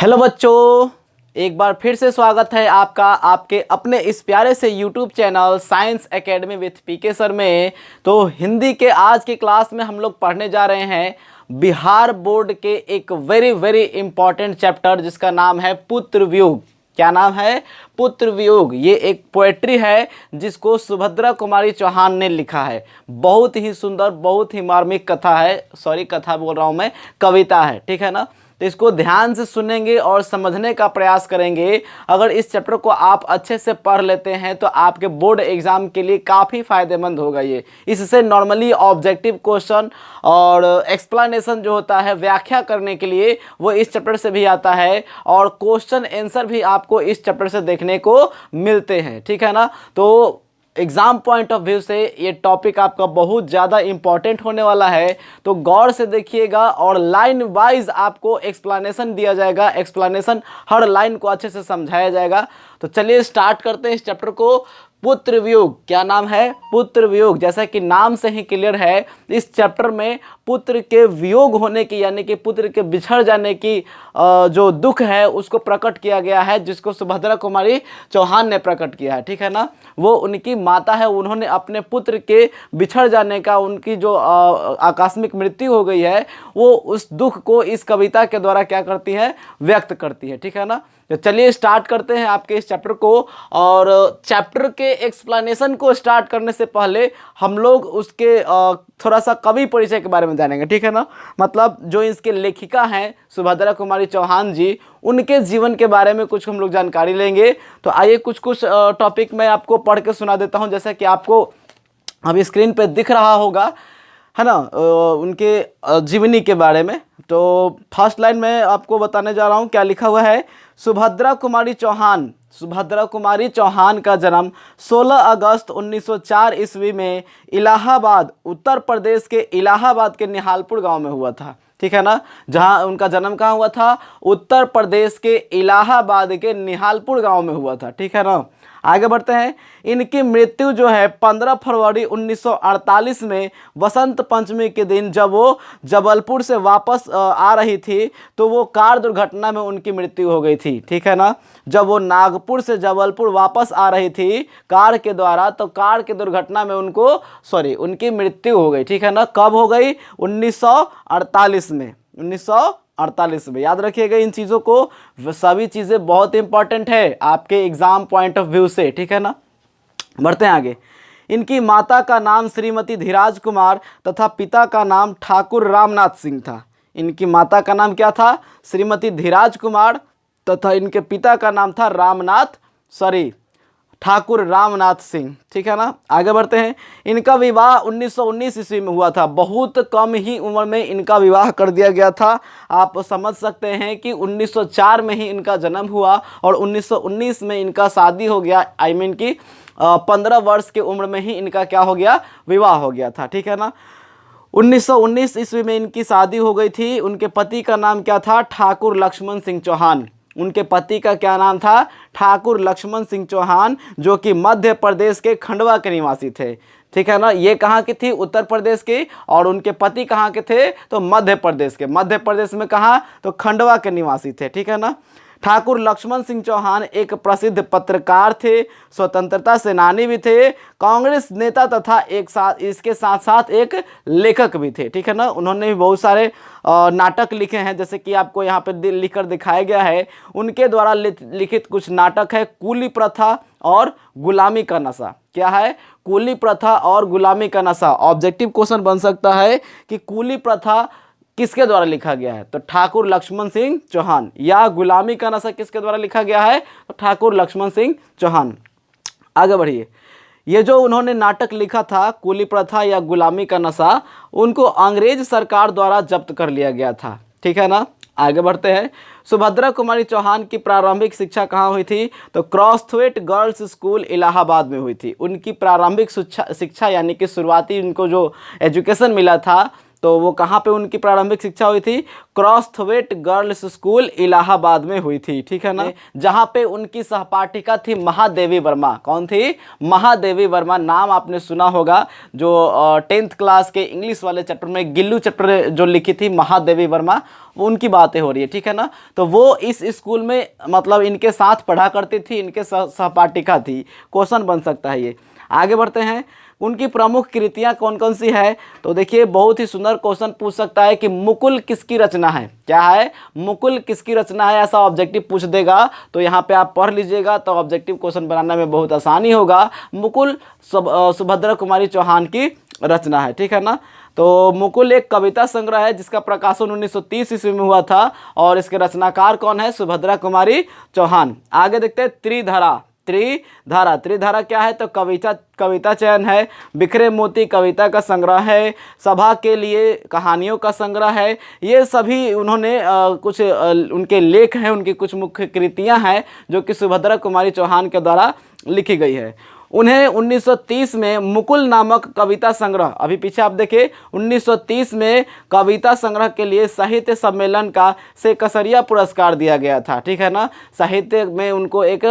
Hello बच्चों, एक बार फिर से स्वागत है आपका आपके अपने इस प्यारे से YouTube channel Science Academy with PK sir में। तो हिंदी के आज की क्लास में हम लोग पढ़ने जा रहे हैं बिहार बोर्ड के एक वेरी वेरी इंपॉर्टेंट चैप्टर जिसका नाम है पुत्र वियोग। क्या नाम है? पुत्र वियोग। ये एक पोएट्री है जिसको सुभद्रा कुमारी चौहान ने लिखा है। बहुत ही सुंदर, बहुत ही मार्मिक कथा है। सॉरी, कथा बोल रहा हूँ मैं, कविता है। ठीक है ना? तो इसको ध्यान से सुनेंगे और समझने का प्रयास करेंगे। अगर इस चैप्टर को आप अच्छे से पढ़ लेते हैं तो आपके बोर्ड एग्जाम के लिए काफ़ी फायदेमंद होगा। ये इससे नॉर्मली ऑब्जेक्टिव क्वेश्चन और एक्सप्लेनेशन जो होता है व्याख्या करने के लिए वो इस चैप्टर से भी आता है, और क्वेश्चन आंसर भी आपको इस चैप्टर से देखने को मिलते हैं। ठीक है ना? तो एग्जाम पॉइंट ऑफ व्यू से ये टॉपिक आपका बहुत ज़्यादा इंपॉर्टेंट होने वाला है। तो गौर से देखिएगा और लाइन वाइज आपको एक्सप्लेनेशन दिया जाएगा। एक्सप्लेनेशन हर लाइन को अच्छे से समझाया जाएगा। तो चलिए स्टार्ट करते हैं इस चैप्टर को। पुत्र वियोग। क्या नाम है? पुत्र वियोग। जैसा कि नाम से ही क्लियर है, इस चैप्टर में पुत्र के वियोग होने की यानी कि पुत्र के बिछड़ जाने की जो दुख है उसको प्रकट किया गया है, जिसको सुभद्रा कुमारी चौहान ने प्रकट किया है। ठीक है ना? वो उनकी माता है, उन्होंने अपने पुत्र के बिछड़ जाने का, उनकी जो आकस्मिक मृत्यु हो गई है, वो उस दुख को इस कविता के द्वारा क्या करती है? व्यक्त करती है। ठीक है ना? तो चलिए स्टार्ट करते हैं आपके इस चैप्टर को। और चैप्टर के एक्सप्लेनेशन को स्टार्ट करने से पहले हम लोग उसके थोड़ा सा कवि परिचय के बारे में जानेंगे। ठीक है ना? मतलब जो इसके लेखिका हैं सुभद्रा कुमारी चौहान जी, उनके जीवन के बारे में कुछ हम लोग जानकारी लेंगे। तो आइए कुछ टॉपिक मैं आपको पढ़ के सुना देता हूं, जैसा कि आपको अभी स्क्रीन पे दिख रहा होगा, है ना, उनके जीवनी के बारे में। तो फर्स्ट लाइन में आपको बताने जा रहा हूँ क्या लिखा हुआ है। सुभद्रा कुमारी चौहान। सुभद्रा कुमारी चौहान का जन्म 16 अगस्त 1904 ईस्वी में इलाहाबाद, उत्तर प्रदेश के इलाहाबाद के निहालपुर गांव में हुआ था। ठीक है ना? जहां उनका जन्म कहाँ हुआ था? उत्तर प्रदेश के इलाहाबाद के निहालपुर गांव में हुआ था। ठीक है ना? आगे बढ़ते हैं। इनकी मृत्यु जो है 15 फरवरी 1948 में वसंत पंचमी के दिन, जब वो जबलपुर से वापस आ रही थी तो वो कार दुर्घटना में उनकी मृत्यु हो गई थी। ठीक है ना? जब वो नागपुर से जबलपुर वापस आ रही थी कार के द्वारा, तो कार के दुर्घटना में उनकी मृत्यु हो गई। ठीक है ना? कब हो गई? 1948 में। 1948 में। याद रखिएगा इन चीज़ों को, सभी चीज़ें बहुत इंपॉर्टेंट है आपके एग्जाम पॉइंट ऑफ व्यू से। ठीक है ना? बढ़ते हैं आगे। इनकी माता का नाम श्रीमती धीराज कुमार तथा पिता का नाम ठाकुर रामनाथ सिंह था। इनकी माता का नाम क्या था? श्रीमती धीराज कुमार तथा इनके पिता का नाम था ठाकुर रामनाथ सिंह। ठीक है ना? आगे बढ़ते हैं। इनका विवाह 1919 ईस्वी में हुआ था। बहुत कम ही उम्र में इनका विवाह कर दिया गया था। आप समझ सकते हैं कि 1904 में ही इनका जन्म हुआ और 1919 में इनका शादी हो गया। आई मीन कि 15 वर्ष की उम्र में ही इनका क्या हो गया? विवाह हो गया था। ठीक है ना? 1919 ईस्वी में इनकी शादी हो गई थी। उनके पति का नाम क्या था? ठाकुर लक्ष्मण सिंह चौहान। उनके पति का क्या नाम था? ठाकुर लक्ष्मण सिंह चौहान, जो कि मध्य प्रदेश के खंडवा के निवासी थे। ठीक है ना? ये कहाँ की थी? उत्तर प्रदेश की। और उनके पति कहाँ के थे? तो मध्य प्रदेश के। मध्य प्रदेश में कहाँ? तो खंडवा के निवासी थे। ठीक है ना? ठाकुर लक्ष्मण सिंह चौहान एक प्रसिद्ध पत्रकार थे, स्वतंत्रता सेनानी भी थे, कांग्रेस नेता तथा इसके साथ साथ एक लेखक भी थे। ठीक है ना? उन्होंने भी बहुत सारे नाटक लिखे हैं, जैसे कि आपको यहाँ पे लिखकर दिखाया गया है। उनके द्वारा लिखित कुछ नाटक है कूली प्रथा और गुलामी का नशा। क्या है? कूली प्रथा और गुलामी का नशा। ऑब्जेक्टिव क्वेश्चन बन सकता है कि कूली प्रथा किसके द्वारा लिखा गया है? तो ठाकुर लक्ष्मण सिंह चौहान। या गुलामी का नशा किसके द्वारा लिखा गया है? तो ठाकुर लक्ष्मण सिंह चौहान। आगे बढ़िए। ये जो उन्होंने नाटक लिखा था कूली प्रथा या गुलामी का नशा, उनको अंग्रेज सरकार द्वारा जब्त कर लिया गया था। ठीक है ना? आगे बढ़ते हैं। सुभद्रा कुमारी चौहान की प्रारंभिक शिक्षा कहाँ हुई थी? तो क्रॉसथवेट गर्ल्स स्कूल इलाहाबाद में हुई थी। उनकी प्रारंभिक शिक्षा यानी कि शुरुआती उनको जो एजुकेशन मिला था, तो वो कहाँ पे उनकी प्रारंभिक शिक्षा हुई थी? क्रॉसथवेट गर्ल्स स्कूल इलाहाबाद में हुई थी, ठीक है ना, जहाँ पे उनकी सहपाठिका थी महादेवी वर्मा। कौन थी? महादेवी वर्मा। नाम आपने सुना होगा, जो 10th क्लास के इंग्लिश वाले चैप्टर में गिल्लू चैप्टर जो लिखी थी महादेवी वर्मा, वो उनकी बातें हो रही है, ठीक है ना। तो वो इस स्कूल में मतलब इनके साथ पढ़ा करती थी, इनके सहपाठिका थी। क्वेश्चन बन सकता है ये। आगे बढ़ते हैं, उनकी प्रमुख कृतियां कौन कौन सी है? तो देखिए बहुत ही सुंदर क्वेश्चन पूछ सकता है कि मुकुल किसकी रचना है। क्या है? मुकुल किसकी रचना है, ऐसा ऑब्जेक्टिव पूछ देगा तो यहाँ पे आप पढ़ लीजिएगा, तो ऑब्जेक्टिव क्वेश्चन बनाने में बहुत आसानी होगा। मुकुल सुभद्रा कुमारी चौहान की रचना है, ठीक है ना। तो मुकुल एक कविता संग्रह है जिसका प्रकाशन 1930 ईस्वी में हुआ था, और इसके रचनाकार कौन है? सुभद्रा कुमारी चौहान। आगे देखते हैं, त्रिधारा। त्रिधारा क्या है? तो कविता चयन है, बिखरे मोती कविता का संग्रह है, सभा के लिए कहानियों का संग्रह है। ये सभी उन्होंने कुछ उनके लेख हैं, उनकी कुछ मुख्य कृतियां हैं जो कि सुभद्रा कुमारी चौहान के द्वारा लिखी गई है। उन्हें 1930 में मुकुल नामक कविता संग्रह, अभी पीछे आप देखिए 1930 में कविता संग्रह के लिए साहित्य सम्मेलन का से कसरिया पुरस्कार दिया गया था, ठीक है ना। साहित्य में उनको एक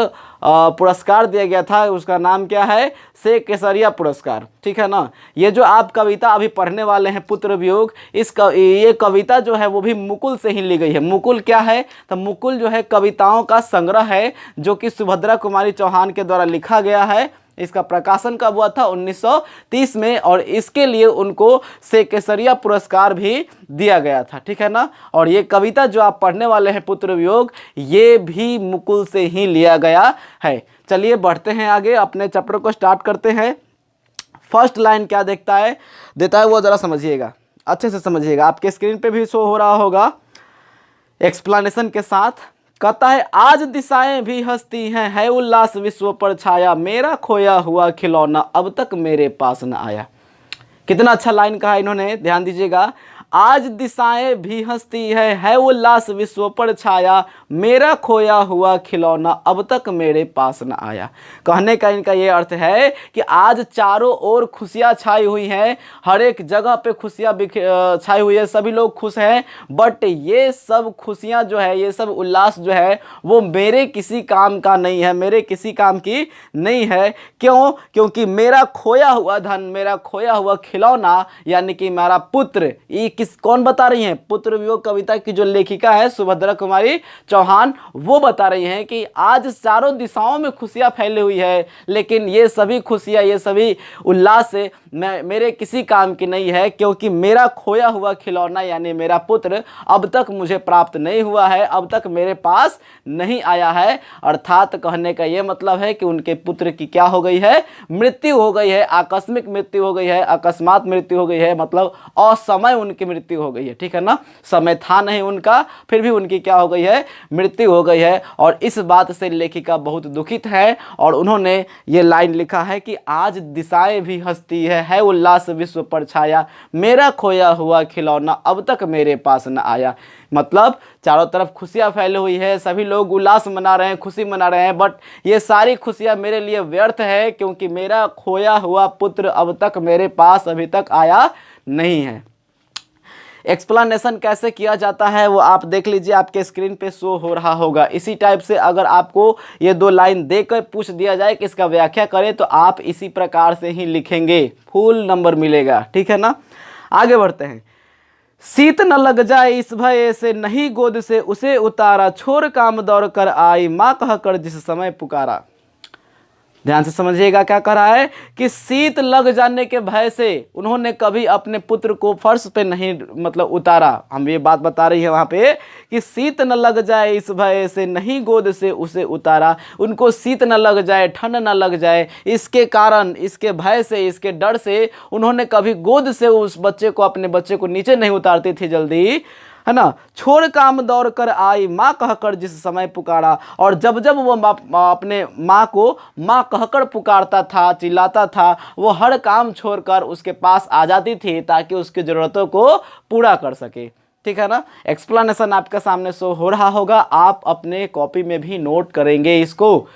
पुरस्कार दिया गया था, उसका नाम क्या है? से केसरिया पुरस्कार, ठीक है ना। ये जो आप कविता अभी पढ़ने वाले हैं पुत्र वियोग, ये कविता जो है वो भी मुकुल से ही ली गई है। मुकुल क्या है? तो मुकुल जो है कविताओं का संग्रह है जो कि सुभद्रा कुमारी चौहान के द्वारा लिखा गया है। इसका प्रकाशन कब हुआ था? 1930 में, और इसके लिए उनको से केसरिया पुरस्कार भी दिया गया था, ठीक है ना। और ये कविता जो आप पढ़ने वाले हैं पुत्र वियोग, ये भी मुकुल से ही लिया गया है। चलिए बढ़ते हैं आगे, अपने चैप्टर को स्टार्ट करते हैं। फर्स्ट लाइन क्या देता है वो ज़रा समझिएगा, अच्छे से समझिएगा। आपके स्क्रीन पे भी शो हो रहा होगा एक्सप्लेनेशन के साथ। कहता है, आज दिशाएं भी हंसती हैं, है उल्लास विश्व पर छाया, मेरा खोया हुआ खिलौना अब तक मेरे पास न आया। कितना अच्छा लाइन कहा इन्होंने, ध्यान दीजिएगा। आज दिशाएं भी हंसती है उल्लास विश्व पर छाया, मेरा खोया हुआ खिलौना अब तक मेरे पास न आया। कहने का इनका ये अर्थ है कि आज चारों ओर खुशियां छाई हुई हैं, हर एक जगह पे खुशियां छाई हुई है, सभी लोग खुश हैं, बट ये सब खुशियां जो है, ये सब उल्लास जो है वो मेरे किसी काम का नहीं है, मेरे किसी काम की नहीं है। क्यों? क्योंकि मेरा खोया हुआ धन, मेरा खोया हुआ खिलौना यानी कि मेरा पुत्र, ये कौन बता रही हैं? पुत्र वियोग कविता की जो लेखिका है सुभद्रा कुमारी चौहान, वो बता रही हैं कि आज चारों दिशाओं में खुशियां फैली हुई है, लेकिन ये सभी खुशियां, ये सभी उल्लास से मेरे किसी काम की नहीं है, क्योंकि मेरा खोया हुआ खिलौना यानी मेरा पुत्र अब तक मुझे प्राप्त नहीं हुआ है, अब तक मेरे पास नहीं आया है। अर्थात कहने का ये मतलब है कि उनके पुत्र की क्या हो गई है? मृत्यु हो गई है, आकस्मिक मृत्यु हो गई है, अकस्मात मृत्यु हो गई है, मतलब असमय उनकी मृत्यु हो गई है, ठीक है ना। समय था नहीं उनका, फिर भी उनकी क्या हो गई है? मृत्यु हो गई है। और इस बात से लेखिका बहुत दुखित है, और उन्होंने ये लाइन लिखा है कि आज दिशाएं भी हंसती है उल्लास विश्व पर छाया, मेरा खोया हुआ खिलौना अब तक मेरे पास न आया। मतलब चारों तरफ खुशियां फैली हुई है, सभी लोग उल्लास मना रहे हैं, खुशी मना रहे हैं, बट ये सारी खुशियां मेरे लिए व्यर्थ है, क्योंकि मेरा खोया हुआ पुत्र अब तक मेरे पास अभी तक आया नहीं है। एक्सप्लेनेशन कैसे किया जाता है वो आप देख लीजिए, आपके स्क्रीन पे शो हो रहा होगा। इसी टाइप से अगर आपको ये दो लाइन देकर पूछ दिया जाए कि इसका व्याख्या करें, तो आप इसी प्रकार से ही लिखेंगे, फुल नंबर मिलेगा, ठीक है ना। आगे बढ़ते हैं। शीत न लग जाए इस भय से, नहीं गोद से उसे उतारा, छोड़ काम दौड़ कर आई, माँ कहकर जिस समय पुकारा। ध्यान से समझिएगा क्या कह रहा है कि शीत लग जाने के भय से उन्होंने कभी अपने पुत्र को फर्श पे नहीं मतलब उतारा। हम ये बात बता रही है वहाँ पे कि शीत न लग जाए इस भय से, नहीं गोद से उसे उतारा। उनको शीत न लग जाए, ठंड न लग जाए, इसके कारण, इसके भय से, इसके डर से उन्होंने कभी गोद से उस बच्चे को, अपने बच्चे को नीचे नहीं उतारती थी जल्दी, है ना। छोड़ काम दौड़ कर आई, माँ कहकर जिस समय पुकारा। और जब जब वो अपने माँ को माँ कहकर पुकारता था, चिल्लाता था, वो हर काम छोड़कर उसके पास आ जाती थी ताकि उसकी ज़रूरतों को पूरा कर सके, ठीक है ना। एक्सप्लेनेशन आपके सामने शो हो रहा होगा, आप अपने कॉपी में भी नोट करेंगे इसको।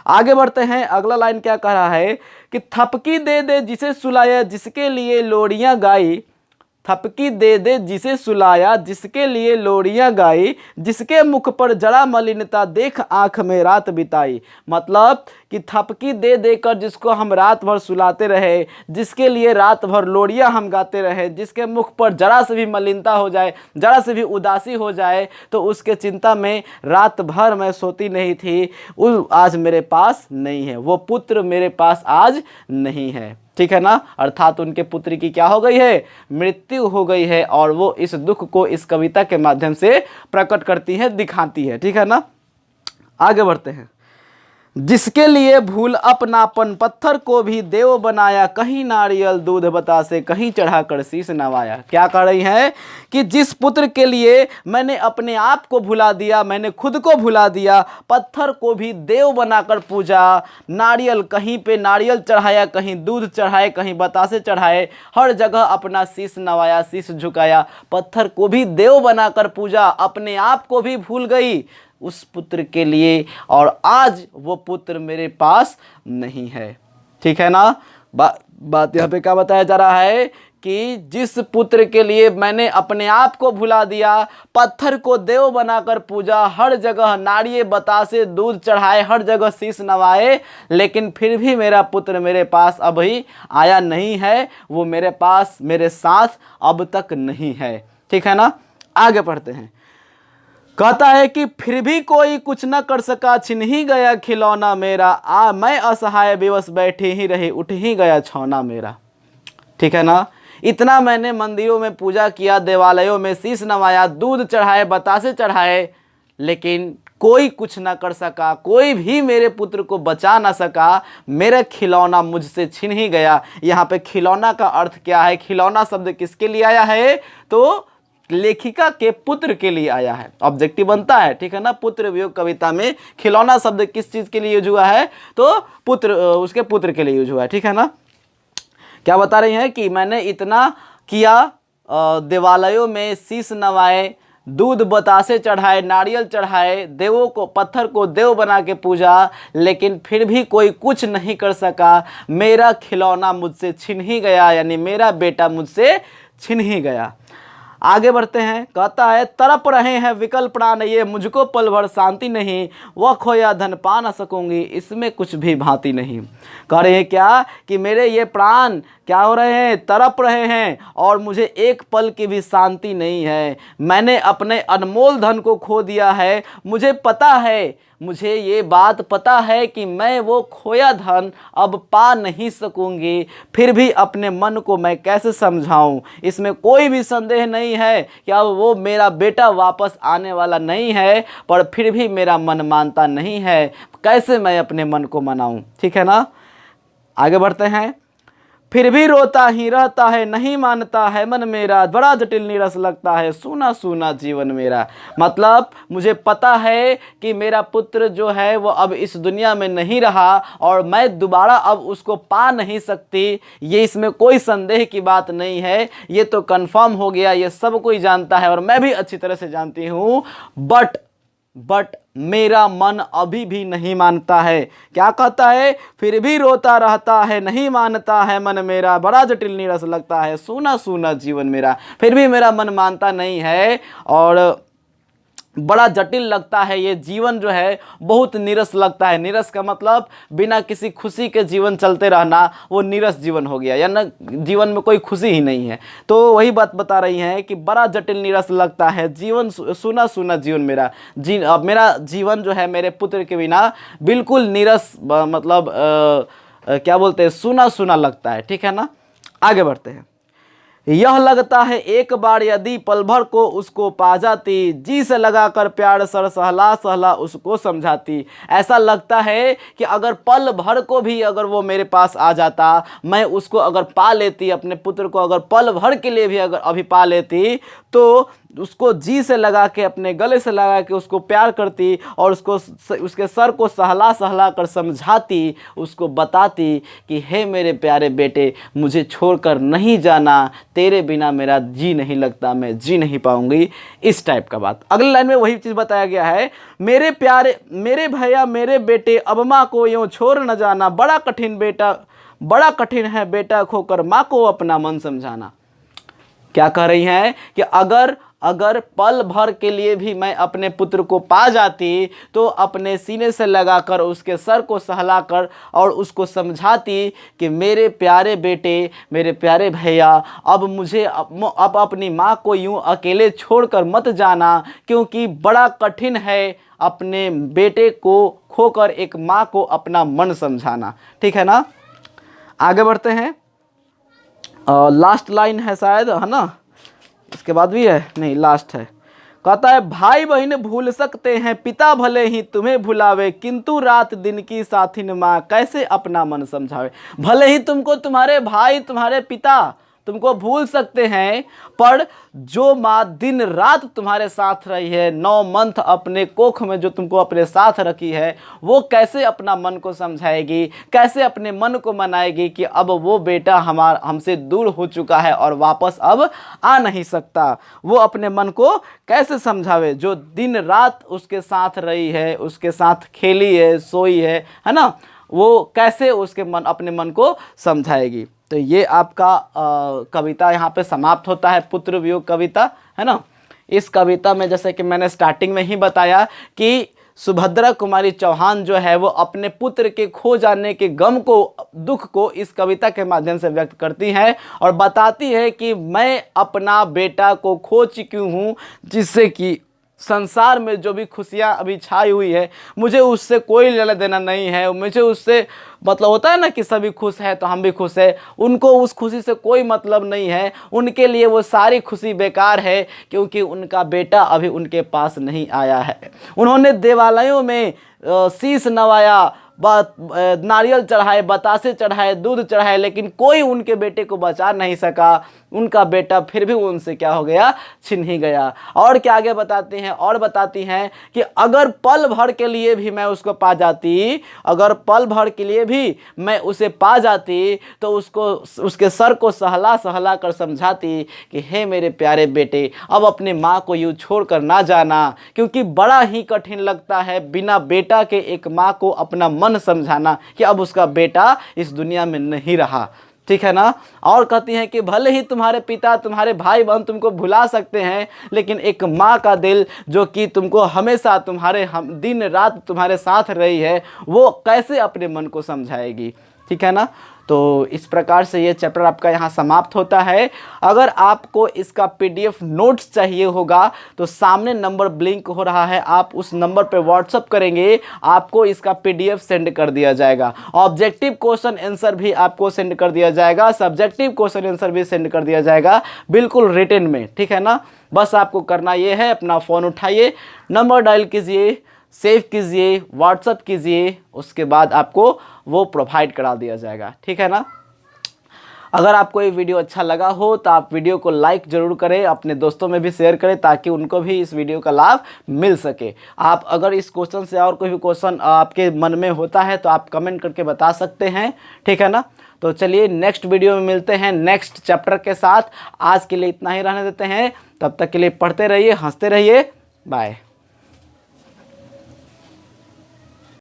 आगे बढ़ते हैं, अगला लाइन क्या कह रहा है कि थपकी दे दे जिसे सुलाया, जिसके लिए लोरियां गाई, थपकी दे दे जिसे सुलाया, जिसके लिए लोरियां गाई, जिसके मुख पर जरा मलिनता देख आंख में रात बिताई। मतलब कि थपकी दे देकर जिसको हम रात भर सुलाते रहे, जिसके लिए रात भर लोरियां हम गाते रहे, जिसके मुख पर जरा से भी मलिनता हो जाए, जरा से भी उदासी हो जाए तो उसके चिंता में रात भर मैं सोती नहीं थी, आज मेरे पास नहीं है, वो पुत्र मेरे पास आज नहीं है। ठीक है ना। अर्थात उनके पुत्र की क्या हो गई है, मृत्यु हो गई है, और वो इस दुख को इस कविता के माध्यम से प्रकट करती है, दिखाती है। ठीक है ना। आगे बढ़ते हैं। जिसके लिए भूल अपनापन पत्थर को भी देव बनाया, कहीं नारियल दूध बतासे कहीं चढ़ाकर शीश नवाया। क्या कह रही है कि जिस पुत्र के लिए मैंने अपने आप को भुला दिया, मैंने खुद को भुला दिया, पत्थर को भी देव बनाकर पूजा, नारियल कहीं पे नारियल चढ़ाया, कहीं दूध चढ़ाए, कहीं बतासे चढ़ाए, हर जगह अपना शीश नवाया, शीश झुकाया, पत्थर को भी देव बनाकर पूजा, अपने आप को भी भूल गई उस पुत्र के लिए, और आज वो पुत्र मेरे पास नहीं है। ठीक है ना। बात यहाँ पे क्या बताया जा रहा है कि जिस पुत्र के लिए मैंने अपने आप को भुला दिया, पत्थर को देव बनाकर पूजा, हर जगह नारियल बतासे दूध चढ़ाए, हर जगह शीश नवाए, लेकिन फिर भी मेरा पुत्र मेरे पास अभी आया नहीं है, वो मेरे पास मेरे साथ अब तक नहीं है। ठीक है ना। आगे पढ़ते हैं। कहता है कि फिर भी कोई कुछ न कर सका, छिन ही गया खिलौना मेरा, मैं असहाय बेबस बैठे ही रहे, उठ ही गया छौना मेरा। ठीक है ना। इतना मैंने मंदिरों में पूजा किया, देवालयों में शीश नवाया, दूध चढ़ाए, बतासे चढ़ाए, लेकिन कोई कुछ ना कर सका, कोई भी मेरे पुत्र को बचा ना सका, मेरा खिलौना मुझसे छिन ही गया। यहाँ पे खिलौना का अर्थ क्या है, खिलौना शब्द किसके लिए आया है, तो लेखिका के पुत्र के लिए आया है, ऑब्जेक्टिव बनता है। ठीक है ना। पुत्र वियोग कविता में खिलौना शब्द किस चीज के लिए यूज हुआ है, तो पुत्र, उसके पुत्र के लिए यूज हुआ है। ठीक है ना। क्या बता रही हैं कि मैंने इतना किया, देवालयों में शीश नवाए, दूध बतासे चढ़ाए, नारियल चढ़ाए, देवों को, पत्थर को देव बना के पूजा, लेकिन फिर भी कोई कुछ नहीं कर सका, मेरा खिलौना मुझसे छिन ही गया, यानी मेरा बेटा मुझसे छिन ही गया। आगे बढ़ते हैं। कहता है तड़प रहे हैं विकल प्राण ये, मुझको पल भर शांति नहीं, वह खोया धन पा न सकूंगी, इसमें कुछ भी भांति नहीं। कह रहे हैं क्या कि मेरे ये प्राण क्या हो रहे हैं, तड़प रहे हैं, और मुझे एक पल की भी शांति नहीं है। मैंने अपने अनमोल धन को खो दिया है, मुझे पता है, मुझे ये बात पता है कि मैं वो खोया धन अब पा नहीं सकूंगी, फिर भी अपने मन को मैं कैसे समझाऊं। इसमें कोई भी संदेह नहीं है कि अब वो मेरा बेटा वापस आने वाला नहीं है, पर फिर भी मेरा मन मानता नहीं है, कैसे मैं अपने मन को मनाऊं। ठीक है ना। आगे बढ़ते हैं। फिर भी रोता ही रहता है, नहीं मानता है मन मेरा, बड़ा जटिल नीरस लगता है, सूना सूना जीवन मेरा। मतलब मुझे पता है कि मेरा पुत्र जो है वो अब इस दुनिया में नहीं रहा, और मैं दोबारा अब उसको पा नहीं सकती, ये इसमें कोई संदेह की बात नहीं है, ये तो कंफर्म हो गया, ये सब कोई जानता है और मैं भी अच्छी तरह से जानती हूँ। बट मेरा मन अभी भी नहीं मानता है। क्या कहता है, फिर भी रोता रहता है, नहीं मानता है मन मेरा, बड़ा जटिल नीरस लगता है, सूना सूना जीवन मेरा। फिर भी मेरा मन मानता नहीं है और बड़ा जटिल लगता है, ये जीवन जो है बहुत नीरस लगता है। नीरस का मतलब बिना किसी खुशी के जीवन चलते रहना, वो नीरस जीवन हो गया, या ना जीवन में कोई खुशी ही नहीं है। तो वही बात बता रही हैं कि बड़ा जटिल नीरस लगता है जीवन, सुना सुना जीवन मेरा। मेरा जीवन जो है मेरे पुत्र के बिना बिल्कुल नीरस, मतलब क्या बोलते हैं, सुना सुना लगता है। ठीक है ना। आगे बढ़ते हैं। यह लगता है एक बार यदि पल भर को उसको पा जाती, जी से लगाकर प्यार सर सहला सहला उसको समझाती। ऐसा लगता है कि अगर पल भर को भी अगर वो मेरे पास आ जाता, मैं उसको अगर पा लेती, अपने पुत्र को अगर पल भर के लिए भी अगर अभी पा लेती, तो उसको जी से लगा के, अपने गले से लगा के उसको प्यार करती, और उसके सर को सहला सहला कर समझाती, उसको बताती कि हे मेरे प्यारे बेटे, मुझे छोड़कर नहीं जाना, तेरे बिना मेरा जी नहीं लगता, मैं जी नहीं पाऊंगी। इस टाइप का बात। अगली लाइन में वही चीज़ बताया गया है, मेरे प्यारे, मेरे भैया, मेरे बेटे, अब माँ को यूँ छोड़ न जाना, बड़ा कठिन है बेटा खोकर माँ को अपना मन समझाना। क्या कह रही हैं कि अगर पल भर के लिए भी मैं अपने पुत्र को पा जाती तो अपने सीने से लगाकर उसके सर को सहलाकर और उसको समझाती कि मेरे प्यारे बेटे, मेरे प्यारे भैया, अब मुझे अब अपनी माँ को यूं अकेले छोड़कर मत जाना, क्योंकि बड़ा कठिन है अपने बेटे को खोकर एक माँ को अपना मन समझाना। ठीक है ना, आगे बढ़ते हैं। लास्ट लाइन है शायद, है ना, इसके बाद भी है, नहीं लास्ट है। कहता है भाई बहन भूल सकते हैं, पिता भले ही तुम्हें भुलावे, किंतु रात दिन की साथिन माँ कैसे अपना मन समझावे। भले ही तुमको तुम्हारे भाई, तुम्हारे पिता तुमको भूल सकते हैं, पर जो माँ दिन रात तुम्हारे साथ रही है, 9 मंथ अपने कोख में जो तुमको अपने साथ रखी है, वो कैसे अपना मन को समझाएगी, कैसे अपने मन को मनाएगी कि अब वो बेटा हमसे दूर हो चुका है और वापस अब आ नहीं सकता। वो अपने मन को कैसे समझावे जो दिन रात उसके साथ रही है, उसके साथ खेली है, सोई है ना, वो कैसे उसके अपने मन को समझाएगी। तो ये आपका कविता यहाँ पे समाप्त होता है, पुत्र वियोग कविता, है ना। इस कविता में जैसे कि मैंने स्टार्टिंग में ही बताया कि सुभद्रा कुमारी चौहान जो है वो अपने पुत्र के खो जाने के गम को, दुख को इस कविता के माध्यम से व्यक्त करती हैं और बताती है कि मैं अपना बेटा को खो चुकी हूँ, जिससे कि संसार में जो भी खुशियाँ अभी छाई हुई है, मुझे उससे कोई लेना देना नहीं है। मुझे उससे मतलब होता है ना कि सभी खुश है तो हम भी खुश है, उनको उस खुशी से कोई मतलब नहीं है। उनके लिए वो सारी खुशी बेकार है, क्योंकि उनका बेटा अभी उनके पास नहीं आया है। उन्होंने देवालयों में शीश नवाया, नारियल चढ़ाए, बतासे चढ़ाए, दूध चढ़ाए, लेकिन कोई उनके बेटे को बचा नहीं सका। उनका बेटा फिर भी उनसे क्या हो गया, छिन ही गया। और क्या आगे बताते हैं, और बताती हैं कि अगर पल भर के लिए भी मैं उसको पा जाती, अगर पल भर के लिए भी मैं उसे पा जाती, तो उसको, उसके सर को सहला सहला कर समझाती कि हे मेरे प्यारे बेटे, अब अपने माँ को यूँ छोड़ कर ना जाना, क्योंकि बड़ा ही कठिन लगता है बिना बेटा के एक माँ को अपना मन समझाना कि अब उसका बेटा इस दुनिया में नहीं रहा। ठीक है ना। और कहती हैं कि भले ही तुम्हारे पिता, तुम्हारे भाई बहन तुमको भुला सकते हैं, लेकिन एक माँ का दिल जो कि तुमको हमेशा दिन रात तुम्हारे साथ रही है, वो कैसे अपने मन को समझाएगी। ठीक है ना। तो इस प्रकार से ये चैप्टर आपका यहाँ समाप्त होता है। अगर आपको इसका PDF नोट्स चाहिए होगा तो सामने नंबर ब्लिंक हो रहा है, आप उस नंबर पे व्हाट्सअप करेंगे, आपको इसका PDF सेंड कर दिया जाएगा। ऑब्जेक्टिव क्वेश्चन आंसर भी आपको सेंड कर दिया जाएगा, सब्जेक्टिव क्वेश्चन आंसर भी सेंड कर दिया जाएगा, बिल्कुल रिटन में। ठीक है ना। बस आपको करना ये है, अपना फ़ोन उठाइए, नंबर डायल कीजिए, सेव कीजिए, व्हाट्सअप कीजिए, उसके बाद आपको वो प्रोवाइड करा दिया जाएगा। ठीक है ना। अगर आपको ये वीडियो अच्छा लगा हो तो आप वीडियो को लाइक ज़रूर करें, अपने दोस्तों में भी शेयर करें, ताकि उनको भी इस वीडियो का लाभ मिल सके। आप अगर इस क्वेश्चन से और कोई भी क्वेश्चन आपके मन में होता है तो आप कमेंट करके बता सकते हैं। ठीक है ना। तो चलिए नेक्स्ट वीडियो में मिलते हैं नेक्स्ट चैप्टर के साथ। आज के लिए इतना ही रहने देते हैं, तब तक के लिए पढ़ते रहिए, हंसते रहिए, बाय।